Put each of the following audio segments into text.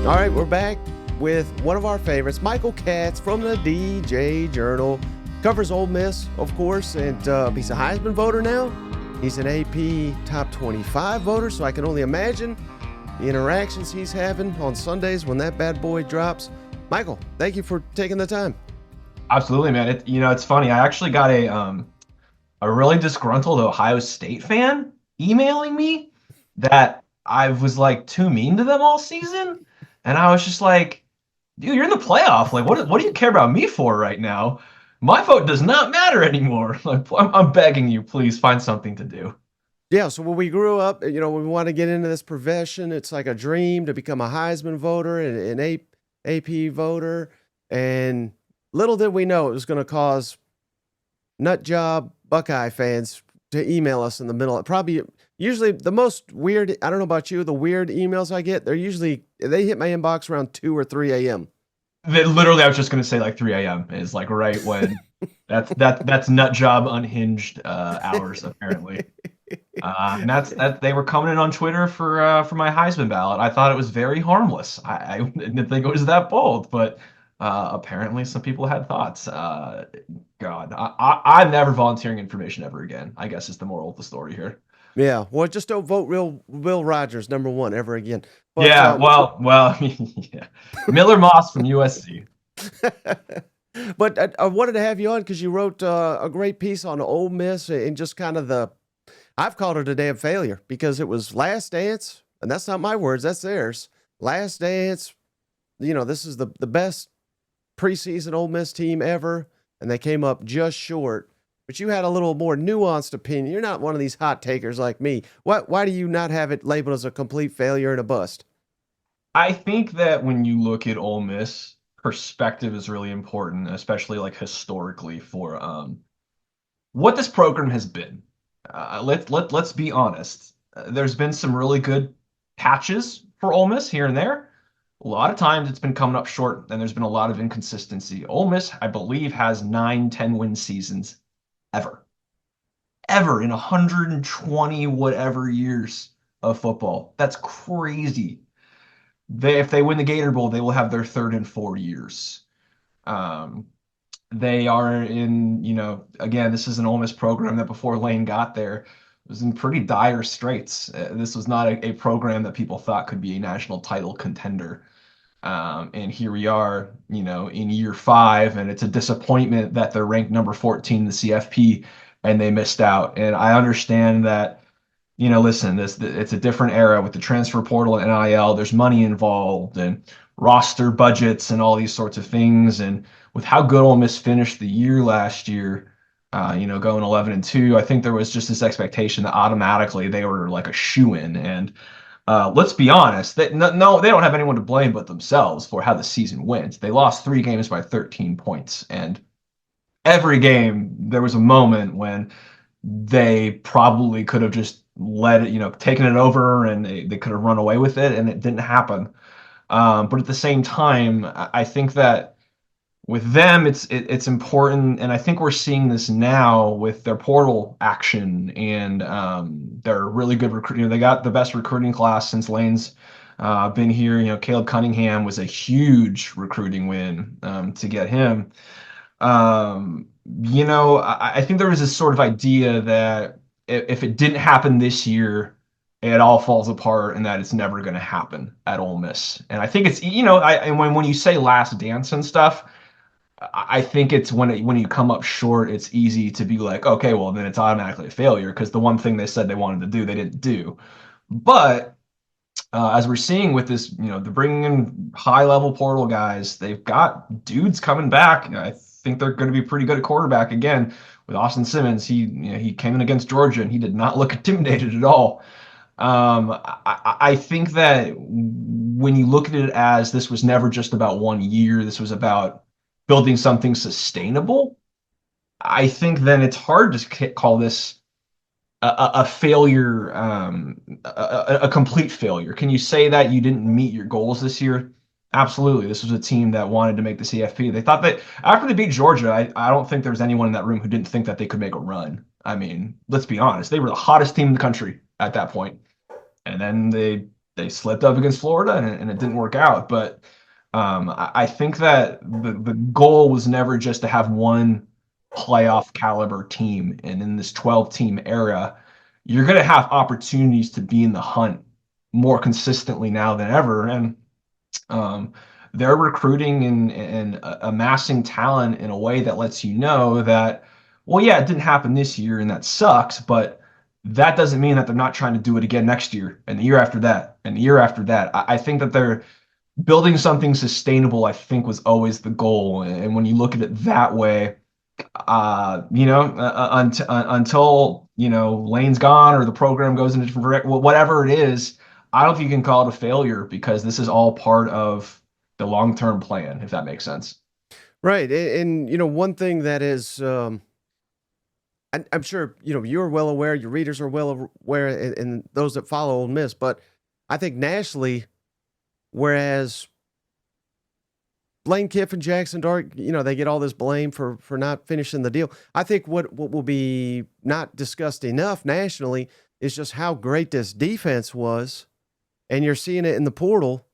All right, we're back with one of our favorites, Michael Katz from the DJ Journal. Covers Ole Miss, of course, and he's a Heisman voter now. He's an AP Top 25 voter, so I can only imagine the interactions he's having on Sundays when that bad boy drops. Michael, thank you for taking the time. Absolutely, man. It's funny. I actually got a really disgruntled Ohio State fan emailing me that I was like too mean to them all season, and I was just like, dude, you're in the playoff. Like, what do you care about me for right now? My vote does not matter anymore. Like, I'm begging you, please find something to do. Yeah, so when we grew up, when we want to get into this profession, it's like a dream to become a Heisman voter and an AP voter. And little did we know it was going to cause nut job Buckeye fans to email us in the middle. Probably usually the most weird, I don't know about you, the weird emails I get, they hit my inbox around 2 or 3 a.m. Literally, I was just gonna say like 3 a.m. is like right when that's nut job unhinged hours apparently. And that they were coming in on Twitter for my Heisman ballot. I thought it was very harmless. I didn't think it was that bold, but apparently some people had thoughts. God, I'm never volunteering information ever again, I guess is the moral of the story here. Yeah, well, just don't vote real Will Rogers #1 ever again. But, Yeah, well, yeah. Miller Moss from USC. But I wanted to have you on because you wrote a great piece on Ole Miss and just kind of I've called it a damn failure because it was last dance, and that's not my words, that's theirs. Last dance, this is the best preseason Ole Miss team ever, and they came up just short. But you had a little more nuanced opinion. You're not one of these hot takers like me. Why do you not have it labeled as a complete failure and a bust? I think that when you look at Ole Miss, perspective is really important, especially like historically for what this program has been. Let's be honest. There's been some really good patches for Ole Miss here and there. A lot of times it's been coming up short, and there's been a lot of inconsistency. Ole Miss, I believe, has 9-10 win seasons ever in 120 whatever years of football. That's crazy. If they win the Gator Bowl, they will have their third in 4 years. They are in, again, this is an Ole Miss program that before Lane got there was in pretty dire straits. This was not a program that people thought could be a national title contender. And here we are, in year 5, and it's a disappointment that they're ranked number 14 in the CFP and they missed out. And I understand that, listen, it's a different era with the transfer portal and NIL. There's money involved and roster budgets and all these sorts of things. And with how good Ole Miss finished the year last year, going 11-2, I think there was just this expectation that automatically they were like a shoo-in. And let's be honest, no, they don't have anyone to blame but themselves for how the season went. They lost 3 games by 13 points. And every game, there was a moment when they probably could have just let it, taken it over, and they could have run away with it, and it didn't happen. But at the same time, I think that with them, it's important, and I think we're seeing this now with their portal action and their really good recruiting. They got the best recruiting class since Lane's been here. Caleb Cunningham was a huge recruiting win to get him. I think there was this sort of idea that if it didn't happen this year, it all falls apart and that it's never going to happen at Ole Miss. And I think it's, and when you say last dance and stuff, I think it's when you come up short, it's easy to be like, okay, well, then it's automatically a failure because the one thing they said they wanted to do, they didn't do. But as we're seeing with this, they're bringing in high-level portal guys. They've got dudes coming back. I think they're going to be pretty good at quarterback again with Austin Simmons. He came in against Georgia and he did not look intimidated at all. I think that when you look at it as this was never just about 1 year, this was about building something sustainable, I think then it's hard to call this a failure, a complete failure. Can you say that you didn't meet your goals this year? Absolutely. This was a team that wanted to make the CFP. They thought that after they beat Georgia, I don't think there was anyone in that room who didn't think that they could make a run. I mean, let's be honest. They were the hottest team in the country at that point. And then they they slipped up against Florida and it didn't work out. But I think that the goal was never just to have one playoff caliber team. And in this 12 team era, you're going to have opportunities to be in the hunt more consistently now than ever. And um, they're recruiting and amassing talent in a way that lets you know that, well, yeah, it didn't happen this year and that sucks, but that doesn't mean that they're not trying to do it again next year and the year after that and the year after that. I think that they're building something sustainable, I think, was always the goal. And when you look at it that way, until, Lane's gone or the program goes in a different direction, whatever it is, I don't think you can call it a failure because this is all part of the long-term plan, if that makes sense. Right. And, one thing that is, I'm sure, you're well aware, your readers are well aware, and those that follow Ole Miss, but I think nationally, whereas Lane Kiffin, Jackson Dart, they get all this blame for not finishing the deal. I think what will be not discussed enough nationally is just how great this defense was, and you're seeing it in the portal.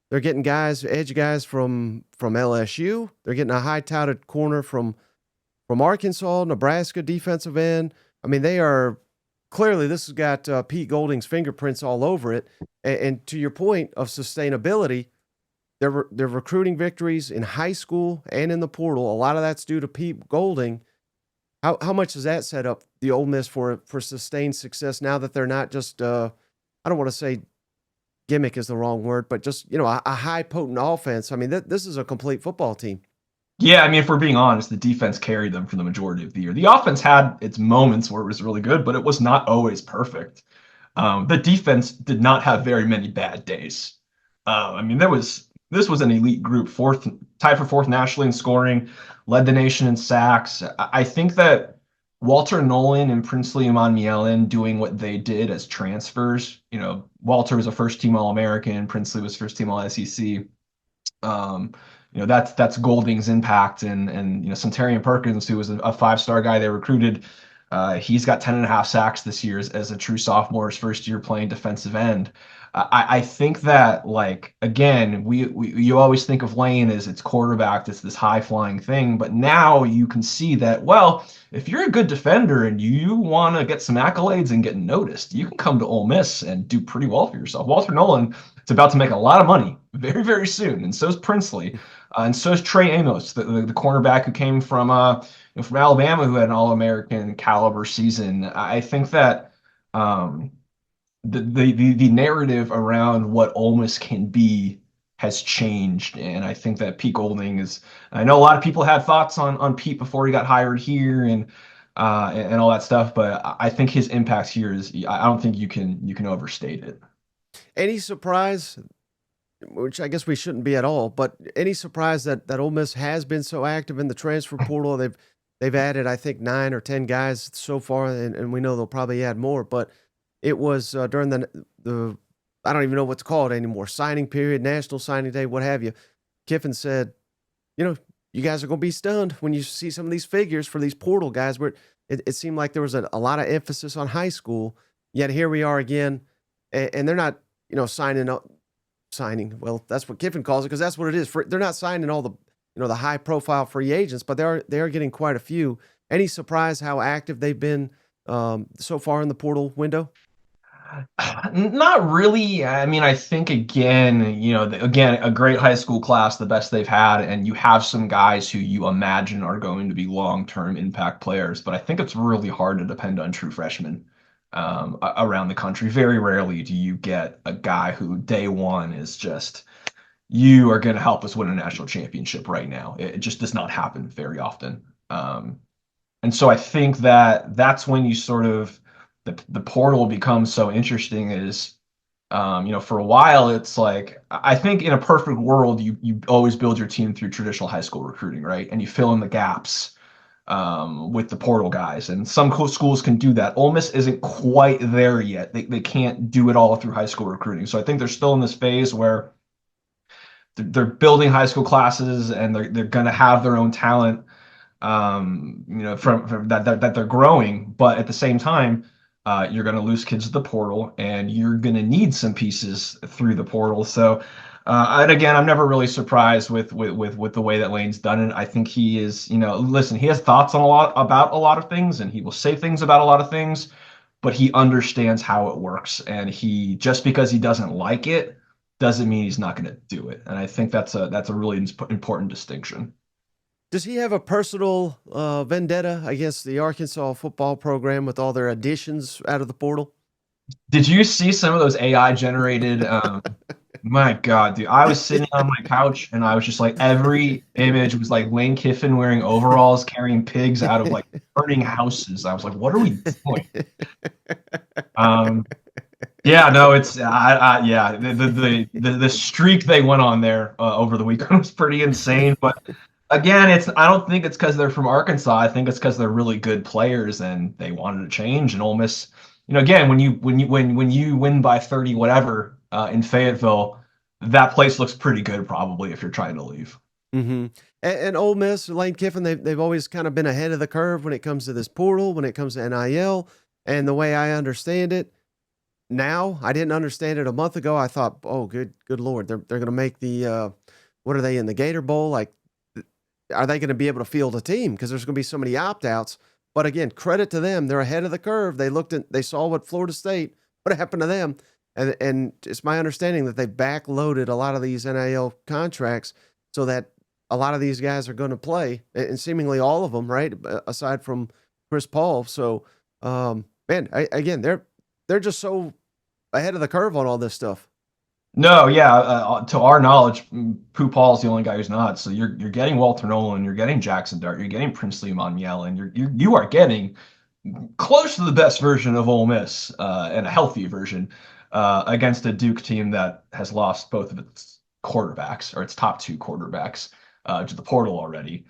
They're getting edge guys from LSU. They're getting a high touted corner from Arkansas, Nebraska defensive end. I mean, they are clearly, this has got Pete Golding's fingerprints all over it. And to your point of sustainability, their recruiting victories in high school and in the portal, a lot of that's due to Pete Golding. How much does that set up the Ole Miss for sustained success now that they're not just I don't want to say gimmick is the wrong word, but just a high potent offense. I mean, this is a complete football team. Yeah, I mean, if we're being honest, the defense carried them for the majority of the year. The offense had its moments where it was really good, but it was not always perfect. The defense did not have very many bad days. I mean, this was an elite group, tied for fourth nationally in scoring, led the nation in sacks. I think that Walter Nolan and Princely Emmanuelen doing what they did as transfers. Walter was a first team All American, Princely was first team All SEC. That's Golding's impact, and Centurion Perkins, who was a 5-star guy they recruited, he's got 10 and a half sacks this year as a true sophomore, his first year playing defensive end. I think that, like, again, you always think of Lane as its quarterback, it's this high flying thing, but now you can see that, well, if you're a good defender and you want to get some accolades and get noticed, you can come to Ole Miss and do pretty well for yourself. Walter Nolan is about to make a lot of money very, very soon, and so is Princely, and so is Trey Amos, the cornerback who came from Alabama, who had an All-American caliber season. I think that the narrative around what Ole Miss can be has changed, and I think that Pete Golding is. I know a lot of people had thoughts on Pete before he got hired here and all that stuff, but I think his impact here is. I don't think you can overstate it. Any surprise, which I guess we shouldn't be at all, but any surprise that Ole Miss has been so active in the transfer portal? They've added, I think, 9 or 10 guys so far, and we know they'll probably add more. But it was during the I don't even know what to call it anymore, signing period, National Signing Day, what have you. Kiffin said, you guys are going to be stunned when you see some of these figures for these portal guys. Where it seemed like there was a lot of emphasis on high school, yet here we are again, and they're not signing. Well, that's what Kiffin calls it, because that's what it is. They're not signing all the high profile free agents, but they are getting quite a few. Any surprise how active they've been so far in the portal window? Not really. I mean, I think again, a great high school class, the best they've had, and you have some guys who you imagine are going to be long-term impact players. But I think it's really hard to depend on true freshmen around the country. Very rarely do you get a guy who day one is just, you are going to help us win a national championship right now. It just does not happen very often. And so I think that that's when you sort of the portal becomes so interesting is, for a while, it's like, I think in a perfect world, you always build your team through traditional high school recruiting, right? And you fill in the gaps with the portal guys. And some schools can do that. Ole Miss isn't quite there yet. They can't do it all through high school recruiting. So I think they're still in this phase where they're building high school classes and they're going to have their own talent, from that they're growing. But at the same time, You're going to lose kids to the portal, and you're going to need some pieces through the portal. So, and again, I'm never really surprised with the way that Lane's done it. I think he is, listen, he has thoughts on a lot of things, and he will say things about a lot of things, but he understands how it works, and he just because he doesn't like it doesn't mean he's not going to do it. And I think that's a really important distinction. Does he have a personal vendetta against the Arkansas football program with all their additions out of the portal? Did you see some of those AI generated? My God, dude, I was sitting on my couch and I was just like, every image was like Lane Kiffin wearing overalls, carrying pigs out of like burning houses. I was like, what are we doing? Um, yeah, no, yeah, the streak they went on there over the weekend was pretty insane. But again, I don't think it's because they're from Arkansas. I think it's because they're really good players and they wanted to change. And Ole Miss, again, when you win by 30 whatever in Fayetteville, that place looks pretty good probably if you're trying to leave. Mm-hmm. And Ole Miss, Lane Kiffin, they've always kind of been ahead of the curve when it comes to this portal, when it comes to NIL. And the way I understand it now, I didn't understand it a month ago. I thought, oh, good Lord, they're going to make the what are they in the Gator Bowl? Like, are they going to be able to field a team? Because there's going to be so many opt outs. But again, credit to them. They're ahead of the curve. They saw what Florida State, what happened to them. And it's my understanding that they backloaded a lot of these NIL contracts so that a lot of these guys are going to play, and seemingly all of them, right? Aside from Chris Paul. So, man, again, they're just so ahead of the curve on all this stuff. No, yeah. To our knowledge, Pooh Paul's the only guy who's not. So you're getting Walter Nolan, you're getting Jackson Dart, you're getting Princely Monmiel, and you are getting close to the best version of Ole Miss and a healthy version against a Duke team that has lost both of its quarterbacks or its top two quarterbacks to the portal already.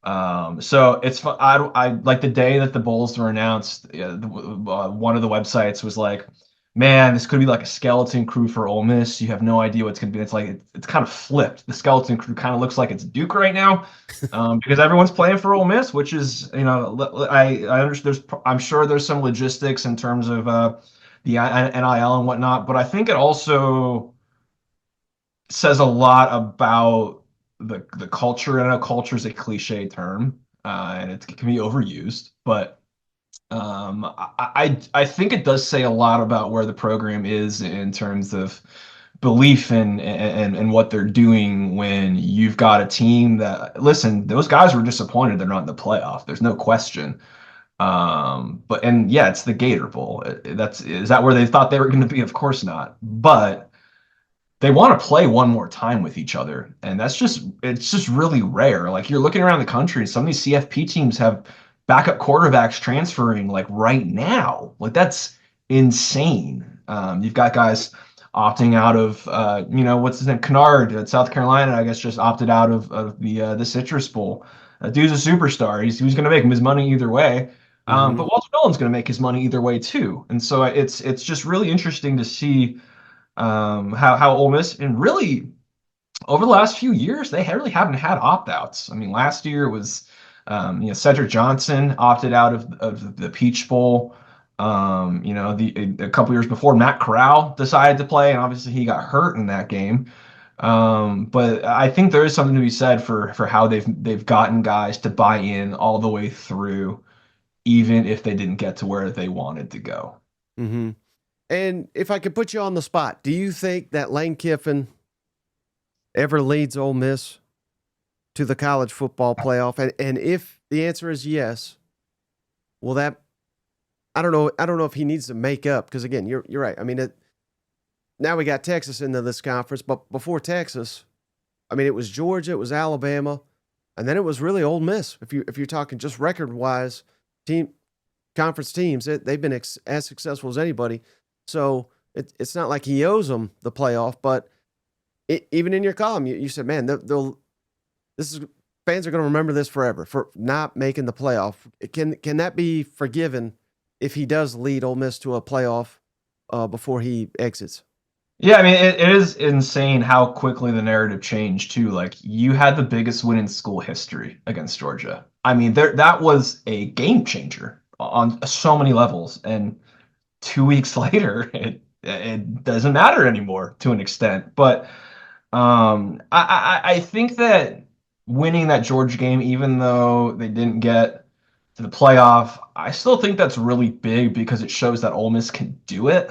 So it's fun. I like the day that the bowls were announced. One of the websites was like, "Man, this could be like a skeleton crew for Ole Miss. You have no idea what's going to be." It's like it's kind of flipped. The skeleton crew kind of looks like it's Duke right now, because everyone's playing for Ole Miss, which is I understand. I'm sure there's some logistics in terms of the NIL and whatnot, but I think it also says a lot about the culture. And I know culture is a cliche term, and it can be overused, but I think it does say a lot about where the program is in terms of belief and what they're doing when you've got a team that, listen, those guys were disappointed they're not in the playoff. There's no question. But and yeah, it's the Gator Bowl. Is that where they thought they were going to be? Of course not. But they want to play one more time with each other, and it's just really rare. Like you're looking around the country, some of these CFP teams have backup quarterbacks transferring like right now. Like that's insane. You've got guys opting out of what's his name, Kennard at South Carolina. I guess just opted out of the Citrus Bowl. Dude's a superstar. He's going to make his money either way. Mm-hmm. But Walter Nolan's going to make his money either way too. And so it's just really interesting to see how Ole Miss, and really over the last few years they really haven't had opt-outs. I mean, last year it was Cedric Johnson opted out of the Peach Bowl. A couple years before, Matt Corral decided to play, and obviously he got hurt in that game. But I think there is something to be said for how they've gotten guys to buy in all the way through, even if they didn't get to where they wanted to go. Mm-hmm. And if I could put you on the spot, do you think that Lane Kiffin ever leads Ole Miss to the college football playoff? And if the answer is yes, will that? I don't know. I don't know if he needs to make up, because again, you're right. I mean, now we got Texas into this conference, but before Texas, I mean, it was Georgia, it was Alabama, and then it was really Ole Miss. If you're talking just record wise, conference teams, they've been as successful as anybody. So it's not like he owes them the playoff. But even in your column, you said, man, fans are going to remember this forever for not making the playoff. Can that be forgiven if he does lead Ole Miss to a playoff before he exits? Yeah, I mean, it is insane how quickly the narrative changed too. Like you had the biggest win in school history against Georgia. I mean, that was a game changer on so many levels. And 2 weeks later, it doesn't matter anymore to an extent. But I think that winning that Georgia game, even though they didn't get to the playoff, I still think that's really big because it shows that Ole Miss can do it.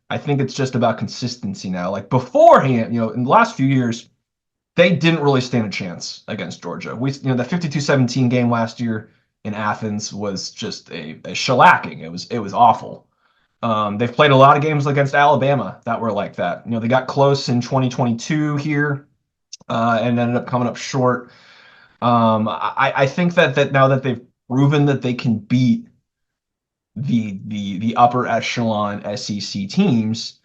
I think it's just about consistency now. Like beforehand, in the last few years, they didn't really stand a chance against Georgia. The 52-17 game last year in Athens was just a shellacking. It was awful. They've played a lot of games against Alabama that were like that. They got close in 2022 here, and ended up coming up short. I think that now that they've proven that they can beat the upper echelon SEC teams,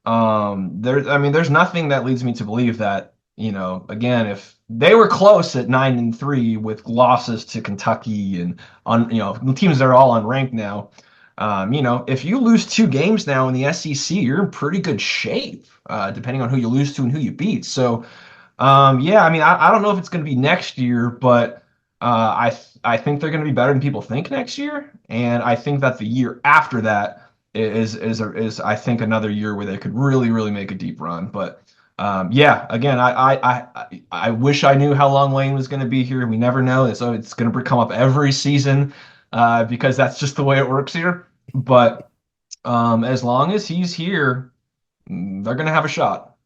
there's nothing that leads me to believe that, again, if they were close at 9-3 with losses to Kentucky and teams that are all unranked now, if you lose 2 games now in the SEC, you're in pretty good shape, depending on who you lose to and who you beat. So, yeah, I don't know if it's going to be next year, but I think they're going to be better than people think next year, and I think that the year after that is I think another year where they could really really make a deep run. But yeah, again, I wish I knew how long Lane was going to be here. We never know, so it's going to come up every season because that's just the way it works here. But as long as he's here, they're going to have a shot.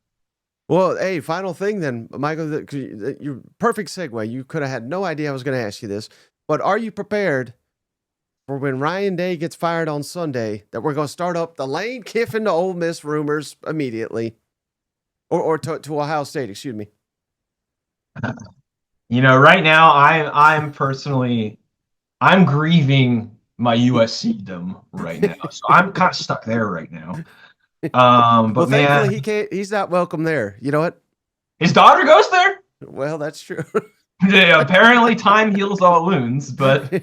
Well, hey, final thing then, Michael, your perfect segue. You could have had no idea I was going to ask you this, but are you prepared for when Ryan Day gets fired on Sunday that we're going to start up the Lane Kiffin to Ole Miss rumors immediately, or to Ohio State? Excuse me. Right now I'm grieving my USC-dom right now, so I'm kind of stuck there right now. But well, thankfully man, he can't. He's not welcome there. You know what? his daughter goes there. Well, that's true. Yeah, apparently time heals all wounds, but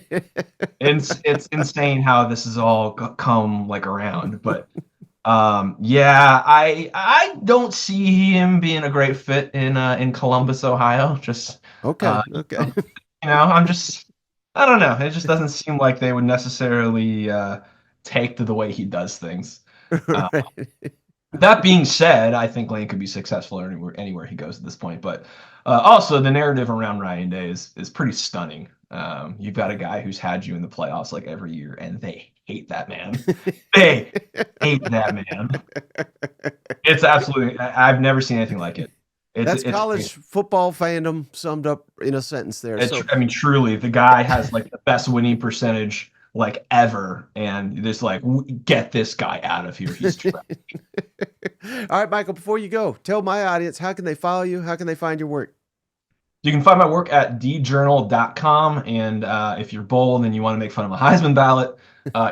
it's insane how this has all come like around. But yeah, I don't see him being a great fit in Columbus, Ohio. Just okay. Okay. I don't know. It just doesn't seem like they would necessarily take to the way he does things. Uh, Right. that being said, I think Lane could be successful anywhere he goes at this point. But also, the narrative around Ryan Day is pretty stunning. You've got a guy who's had you in the playoffs like every year, and they hate that man. They hate that man. It's absolutely. I've never seen anything like it. That's It's college football fandom summed up in a sentence there. So, truly, the guy has like the best winning percentage like ever, and just like get this guy out of here. He's trash. all right, Michael. Before you go, tell my audience how can they follow you? How can they find your work? You can find my work at djournal.com, and if you're bold and you want to make fun of a Heisman ballot,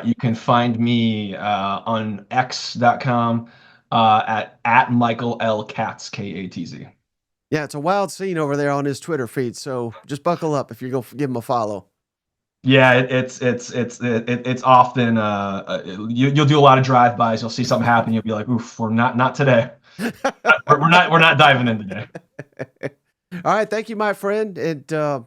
you can find me on x.com at Michael L. Katz, Katz. Yeah, it's a wild scene over there on his Twitter feed. So just buckle up if you're gonna give him a follow. Yeah, it's often you'll do a lot of drive-bys. You'll see something happen. You'll be like, "Oof, we're not today. We're not diving in today." All right, thank you, my friend, and